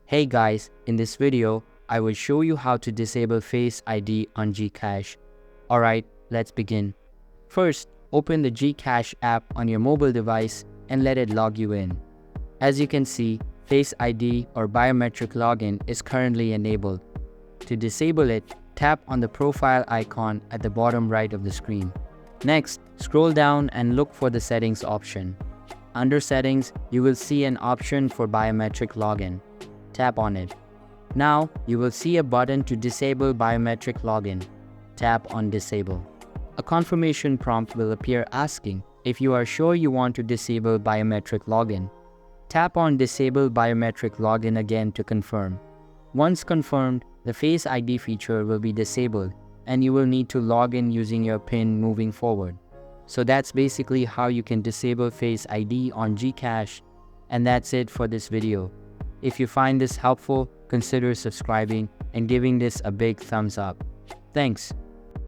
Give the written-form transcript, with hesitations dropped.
Hey guys, in this video, I will show you how to disable Face ID on GCash. Alright, let's begin. First, open the GCash app on your mobile device and let it log you in. As you can see, Face ID or biometric login is currently enabled. To disable it, tap on the profile icon at the bottom right of the screen. Next, scroll down and look for the settings option. Under settings, you will see an option for biometric login. Tap on it. Now, you will see a button to disable biometric login. Tap on disable. A confirmation prompt will appear asking if you are sure you want to disable biometric login. Tap on disable biometric login again to confirm. Once confirmed, the Face ID feature will be disabled and you will need to log in using your PIN moving forward. So that's basically how you can disable Face ID on GCash, and that's it for this video. If you find this helpful, consider subscribing and giving this a big thumbs up. Thanks.